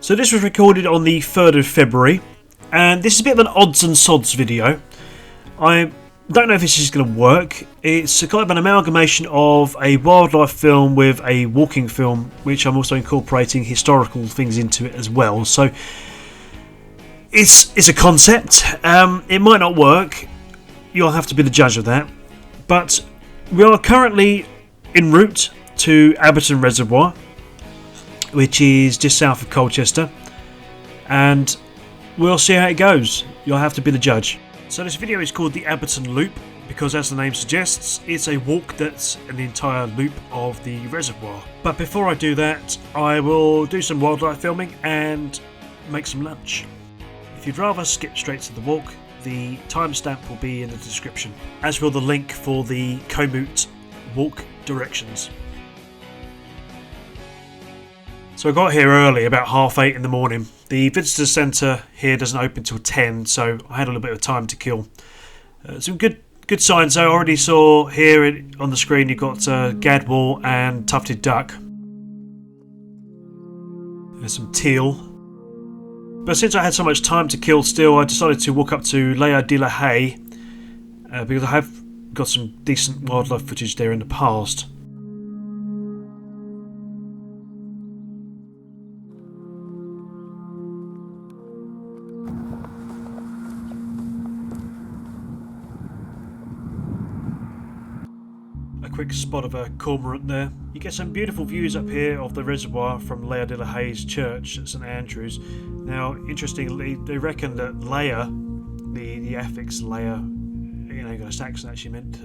So this was recorded on the 3rd of February, and this is a bit of an odds and sods video. I don't know if this is going to work. It's kind of an amalgamation of a wildlife film with a walking film, which I'm also incorporating historical things into it as well. So it's a concept. It might not work. You'll have to be the judge of that. But we are currently en route to Abberton Reservoir, which is just south of Colchester, and we'll see how it goes. You'll have to be the judge. So this video is called the Abberton Loop because, as the name suggests, it's a walk that's an entire loop of the reservoir. But before I do that, I will do some wildlife filming and make some lunch. If you'd rather skip straight to the walk, the timestamp will be in the description, as will the link for the Komoot walk directions. So I got here early, about 8:30 in the morning. The visitor centre here doesn't open till 10, so I had a little bit of time to kill. Some good signs. I already saw here on the screen you've got gadwall and tufted duck. There's some teal. But since I had so much time to kill still, I decided to walk up to Layer de la Haye, because I have got some decent wildlife footage there in the past. Quick spot of a cormorant there. You get some beautiful views up here of the reservoir from Layer de la Haye's church at St Andrews. Now, interestingly, they reckon that Layer, the affix Layer, English accent actually meant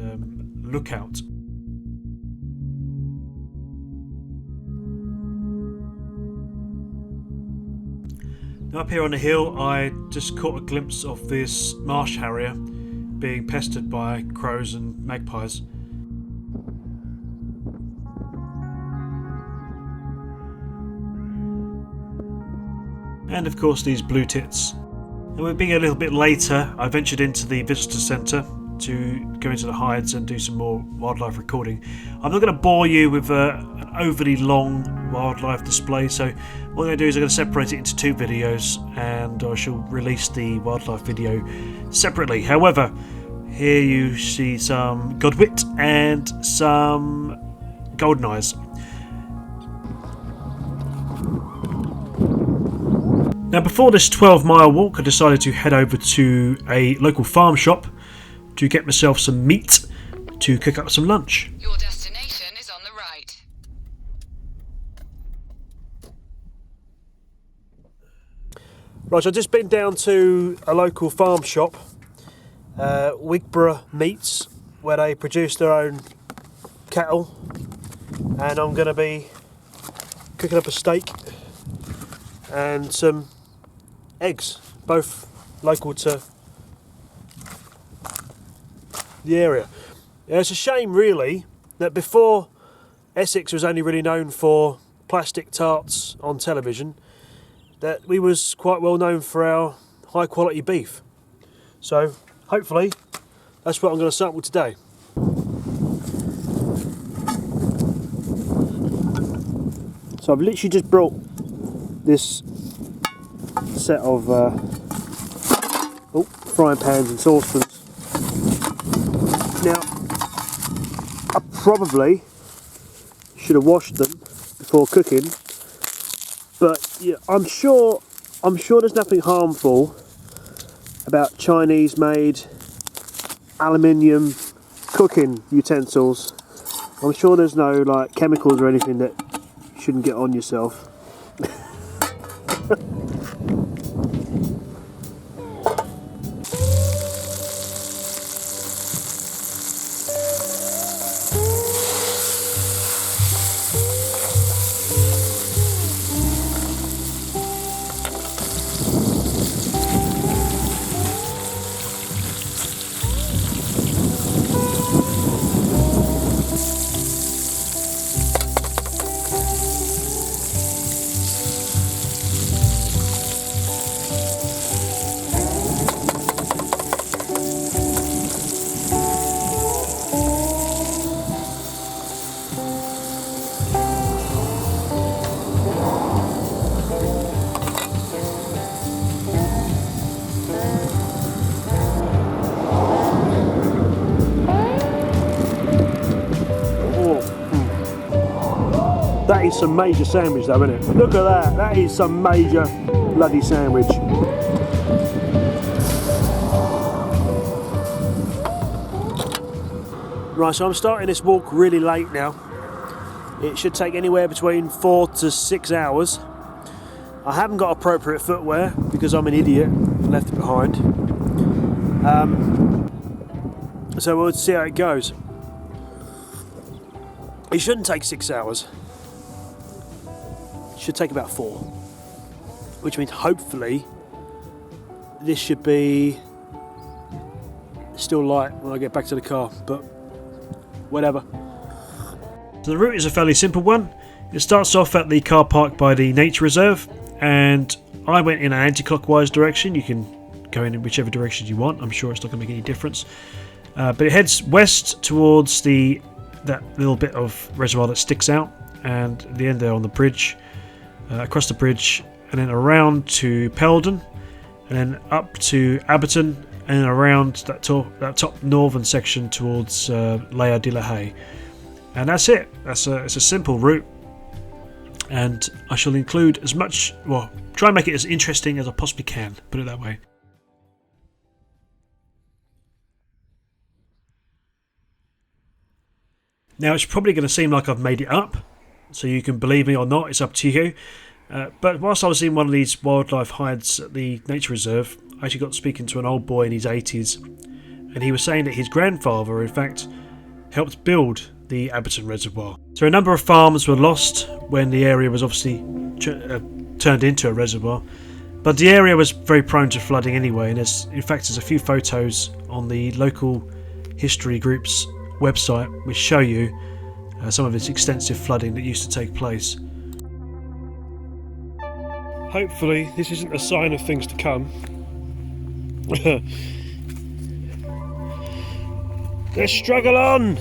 lookout. Now, up here on the hill, I just caught a glimpse of this marsh harrier being pestered by crows and magpies. And of course these blue tits. And we're being a little bit later, I ventured into the visitor centre to go into the hides and do some more wildlife recording. I'm not going to bore you with an overly long wildlife display, so what I'm going to do is I'm going to separate it into two videos, and I shall release the wildlife video separately. However, here you see some godwit and some golden eyes. Now, before this 12-mile walk, I decided to head over to a local farm shop to get myself some meat to cook up some lunch. Your destination is on the right. Right, I've just been down to a local farm shop, Wigborough Meats, where they produce their own cattle, and I'm going to be cooking up a steak and some eggs, both local to the area. Yeah, it's a shame really that before Essex was only really known for plastic tarts on television, that we was quite well known for our high quality beef. So hopefully that's what I'm going to sample today. So I've literally just brought this set of frying pans and saucepans. Now, I probably should have washed them before cooking, but yeah, I'm sure there's nothing harmful about Chinese-made aluminium cooking utensils. I'm sure there's no like chemicals or anything that you shouldn't get on yourself. That is some major sandwich though, isn't it? Look at that, that is some major bloody sandwich. Right, so I'm starting this walk really late now. It should take anywhere between 4 to 6 hours. I haven't got appropriate footwear because I'm an idiot and left it behind. So we'll see how it goes. It shouldn't take 6 hours. It should take about 4. Which means hopefully this should be still light when I get back to the car, but whatever. So the route is a fairly simple one. It starts off at the car park by the nature reserve, and I went in an anti-clockwise direction. You can go in whichever direction you want. I'm sure it's not going to make any difference. But it heads west towards that little bit of reservoir that sticks out, and at the end there on the bridge, across the bridge, and then around to Peldon, and then up to Abberton, and around that top northern section towards Laia de la Haye. And that's it. It's a simple route, and I shall include as much, well, try and make it as interesting as I possibly can, put it that way. Now it's probably going to seem like I've made it up, so you can believe me or not, it's up to you. But whilst I was in one of these wildlife hides at the nature reserve, I actually got speaking to an old boy in his 80s, and he was saying that his grandfather, in fact, helped build the Abberton Reservoir. So a number of farms were lost when the area was obviously turned into a reservoir, but the area was very prone to flooding anyway, and there's a few photos on the local history group's website which show you some of its extensive flooding that used to take place. Hopefully this isn't a sign of things to come. Let's struggle on!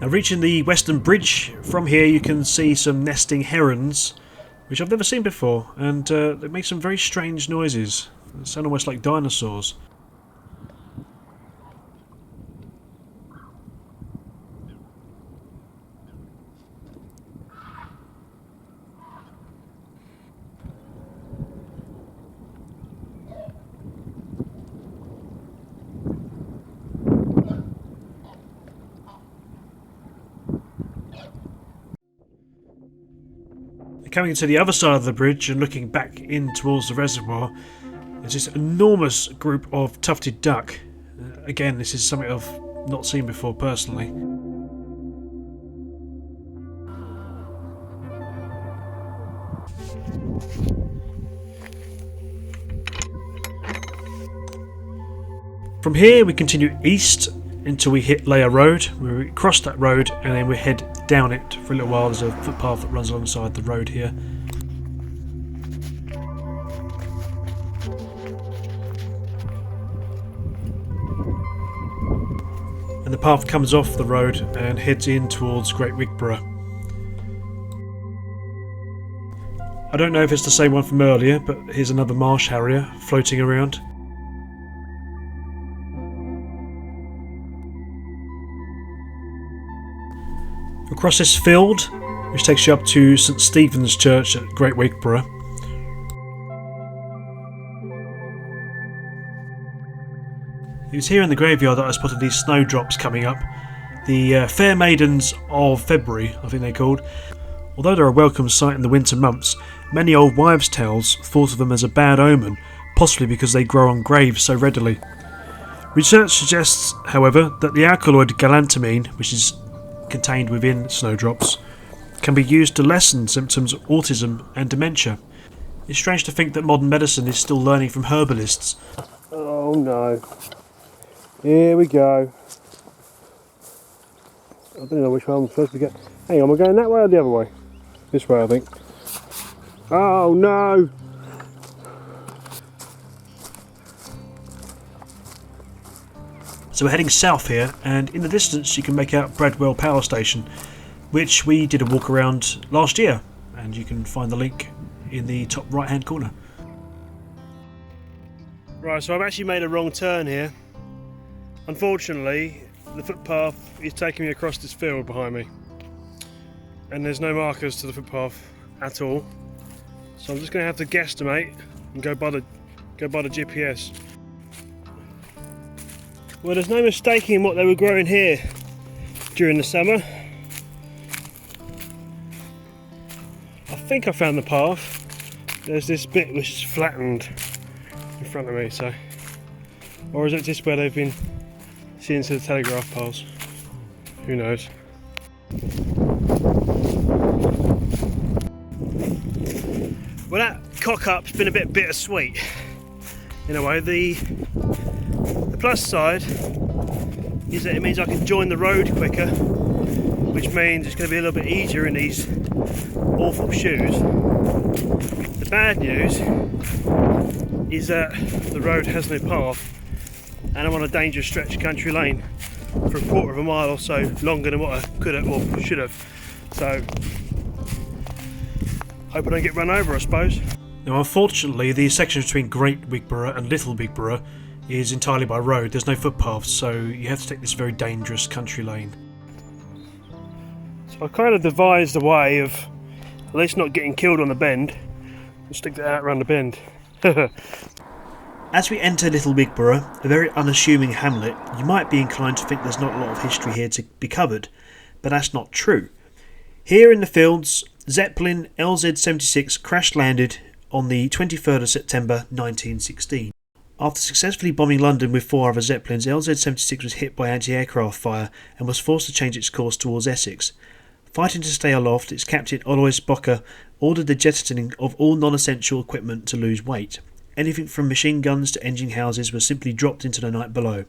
Now, reaching the Western Bridge, from here you can see some nesting herons, which I've never seen before, and they make some very strange noises. They sound almost like dinosaurs. Coming to the other side of the bridge and looking back in towards the reservoir, there's this enormous group of tufted duck. Again, this is something I've not seen before personally. From here we continue east until we hit Laia Road, where we cross that road and then we head down it for a little while. There's a footpath that runs alongside the road here. And the path comes off the road and heads in towards Great Wigborough. I don't know if it's the same one from earlier, but here's another marsh harrier floating around. Across this field, which takes you up to St Stephen's Church at Great Wigborough. It was here in the graveyard that I spotted these snowdrops coming up. The Fair Maidens of February, I think they're called. Although they're a welcome sight in the winter months, many old wives' tales thought of them as a bad omen, possibly because they grow on graves so readily. Research suggests, however, that the alkaloid galantamine, which is contained within snowdrops, can be used to lessen symptoms of autism and dementia. It's strange to think that modern medicine is still learning from herbalists. Oh no. Here we go. I don't know which way I'm supposed to go. Hang on, we're going that way or the other way? This way, I think. Oh no! So we're heading south here, and in the distance you can make out Bradwell Power Station, which we did a walk around last year, and you can find the link in the top right hand corner. Right, so I've actually made a wrong turn here. Unfortunately, the footpath is taking me across this field behind me, and there's no markers to the footpath at all. So I'm just going to have to guesstimate and go by the GPS. Well, there's no mistaking what they were growing here during the summer. I think I found the path. There's this bit which is flattened in front of me, so, or is it just where they've been seeing to the telegraph poles? Who knows? Well, that cock-up's been a bit bittersweet in a way. The plus side is that it means I can join the road quicker, which means it's going to be a little bit easier in these awful shoes. The bad news is that the road has no path, and I'm on a dangerous stretch of country lane for a quarter of a mile or so longer than what I could have or should have. So, hope I don't get run over, I suppose. Now, unfortunately, the section between Great Wigborough and Little Wigborough is entirely by road. There's no footpaths, so you have to take this very dangerous country lane. So I kind of devised a way of at least not getting killed on the bend and stick that out around the bend. As we enter Little Wigborough, a very unassuming hamlet, you might be inclined to think there's not a lot of history here to be covered, but that's not true. Here in the fields, Zeppelin LZ-76 crash-landed on the 23rd of September 1916. After successfully bombing London with 4 other Zeppelins, LZ-76 was hit by anti-aircraft fire and was forced to change its course towards Essex. Fighting to stay aloft, its captain Alois Bocker ordered the jettisoning of all non-essential equipment to lose weight. Anything from machine guns to engine houses was simply dropped into the night below,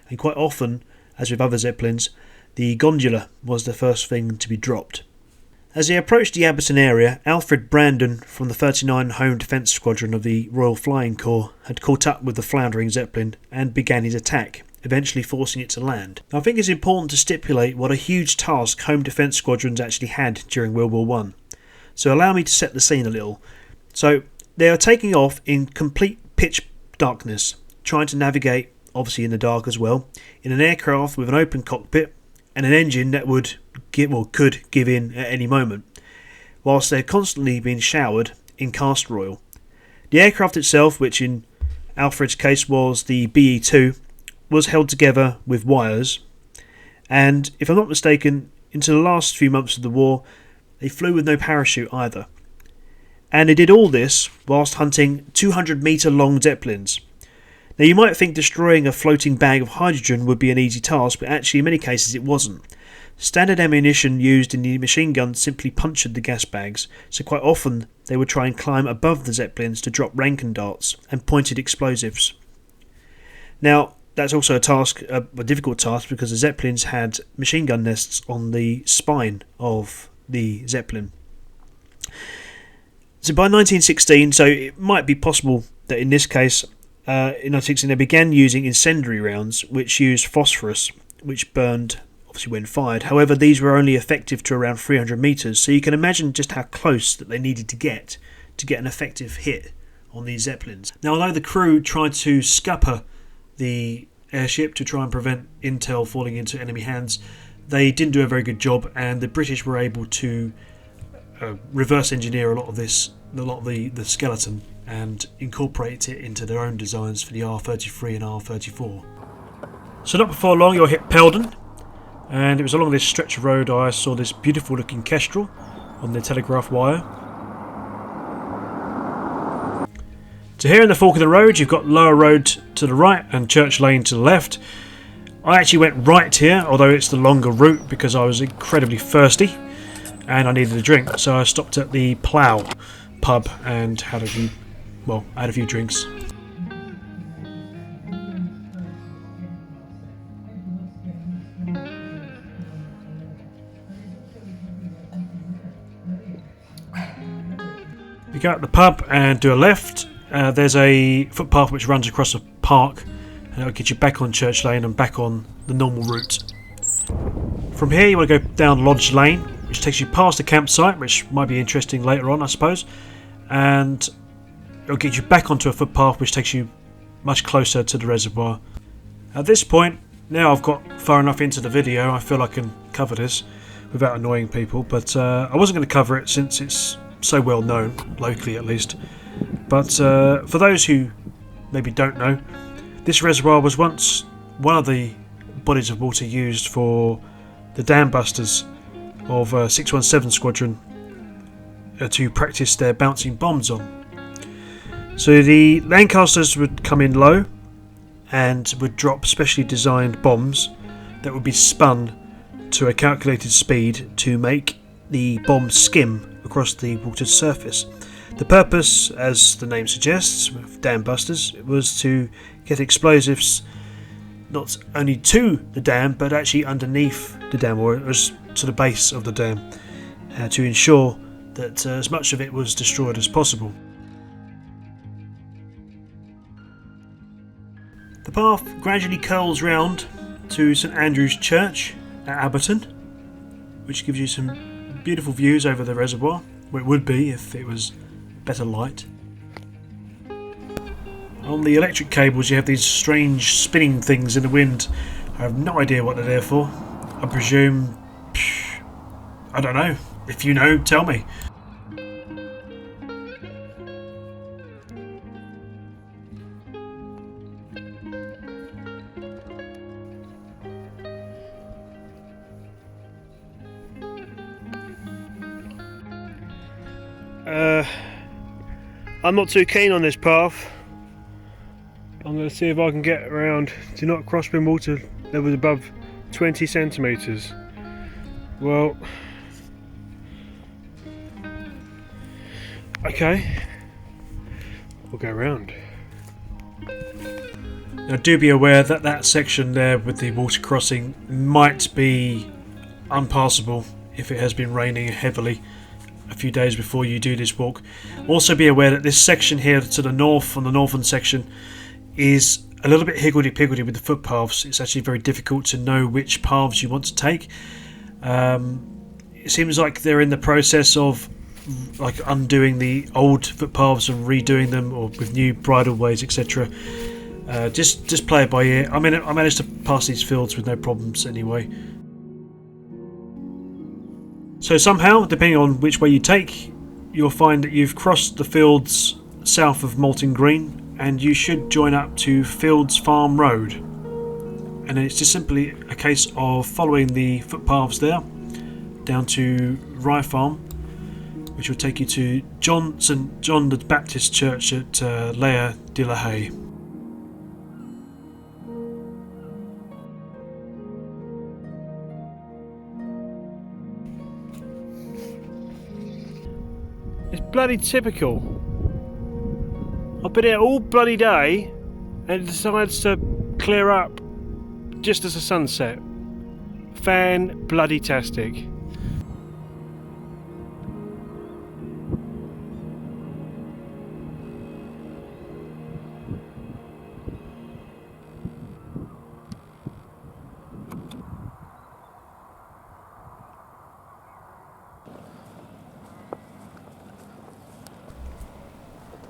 and quite often, as with other Zeppelins, the gondola was the first thing to be dropped. As they approached the Abberton area, Alfred Brandon from the 39 Home Defence Squadron of the Royal Flying Corps had caught up with the floundering Zeppelin and began his attack, eventually forcing it to land. Now, I think it's important to stipulate what a huge task Home Defence Squadrons actually had during World War I. So allow me to set the scene a little. So they are taking off in complete pitch darkness, trying to navigate, obviously in the dark as well, in an aircraft with an open cockpit and an engine that could give in at any moment, whilst they're constantly being showered in castor oil. The aircraft itself, which in Alfred's case was the BE-2, was held together with wires, and if I'm not mistaken, into the last few months of the war, they flew with no parachute either. And they did all this whilst hunting 200-metre long Zeppelins. Now, you might think destroying a floating bag of hydrogen would be an easy task, but actually in many cases it wasn't. Standard ammunition used in the machine guns simply punctured the gas bags, so quite often they would try and climb above the Zeppelins to drop Rankin darts and pointed explosives. Now, that's also a difficult task, because the Zeppelins had machine gun nests on the spine of the Zeppelin. So by 1916, so it might be possible that in this case, in 1916 they began using incendiary rounds which used phosphorus, which burned obviously when fired. However, these were only effective to around 300 metres, so you can imagine just how close that they needed to get an effective hit on these Zeppelins. Now, although the crew tried to scupper the airship to try and prevent intel falling into enemy hands, they didn't do a very good job, and the British were able to reverse engineer a lot of the skeleton and incorporate it into their own designs for the R33 and R34. So not before long you'll hit Peldon, and it was along this stretch of road I saw this beautiful looking kestrel on the telegraph wire. So here in the fork of the road you've got Lower Road to the right and Church Lane to the left. I actually went right here, although it's the longer route, because I was incredibly thirsty and I needed a drink, so I stopped at the Plough pub and had a few drinks. You go out the pub and do a left. There's a footpath which runs across a park, and it'll get you back on Church Lane and back on the normal route. From here you want to go down Lodge Lane, which takes you past the campsite, which might be interesting later on, I suppose, and it'll get you back onto a footpath which takes you much closer to the reservoir. At this point, now I've got far enough into the video, I feel I can cover this without annoying people, but I wasn't going to cover it since it's so well known, locally at least. But for those who maybe don't know, this reservoir was once one of the bodies of water used for the dam busters of 617 Squadron to practice their bouncing bombs on. So the Lancasters would come in low and would drop specially designed bombs that would be spun to a calculated speed to make the bomb skim across the water's surface. The purpose, as the name suggests, of dam busters, was to get explosives not only to the dam but actually underneath the dam, or as to the base of the dam, to ensure that as much of it was destroyed as possible. The path gradually curls round to St Andrew's Church at Abberton, which gives you some beautiful views over the reservoir, where it would be if it was better light. On the electric cables you have these strange spinning things in the wind. I have no idea what they're there for. I presume... I don't know. If you know, tell me. I'm not too keen on this path. I'm going to see if I can get around. Do not cross when water levels above 20 centimetres. Well, okay, we'll go around. Now do be aware that that section there with the water crossing might be unpassable if it has been raining heavily a few days before you do this walk. Also be aware that this section here to the north, on the northern section, is a little bit higgledy-piggledy with the footpaths. It's actually very difficult to know which paths you want to take. It seems like they're in the process of like undoing the old footpaths and redoing them, or with new bridleways, etc. Just play it by ear. I mean, I managed to pass these fields with no problems anyway. So somehow, depending on which way you take, you'll find that you've crossed the fields south of Malton Green, and you should join up to Fields Farm Road. And then it's just simply a case of following the footpaths there down to Rye Farm, which will take you to St John the Baptist Church at Layer de la Haye. It's bloody typical. I've been here all bloody day and it decides to clear up just as the sunset. Fan-bloody-tastic.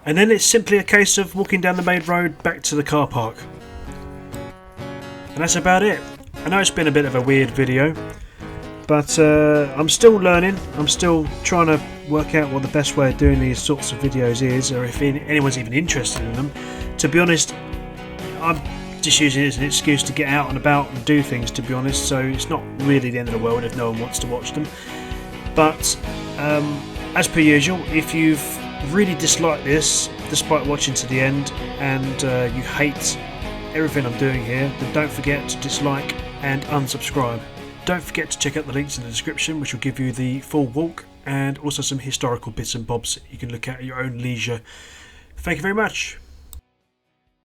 And then it's simply a case of walking down the main road back to the car park. And that's about it. I know it's been a bit of a weird video, but I'm still learning. I'm still trying to work out what the best way of doing these sorts of videos is, or if anyone's even interested in them. To be honest, I'm just using it as an excuse to get out and about and do things, to be honest, so it's not really the end of the world if no one wants to watch them. But as per usual, if you've really dislike this despite watching to the end, and you hate everything I'm doing here, then don't forget to dislike and unsubscribe. Don't forget to check out the links in the description, which will give you the full walk and also some historical bits and bobs you can look at your own leisure. Thank you very much.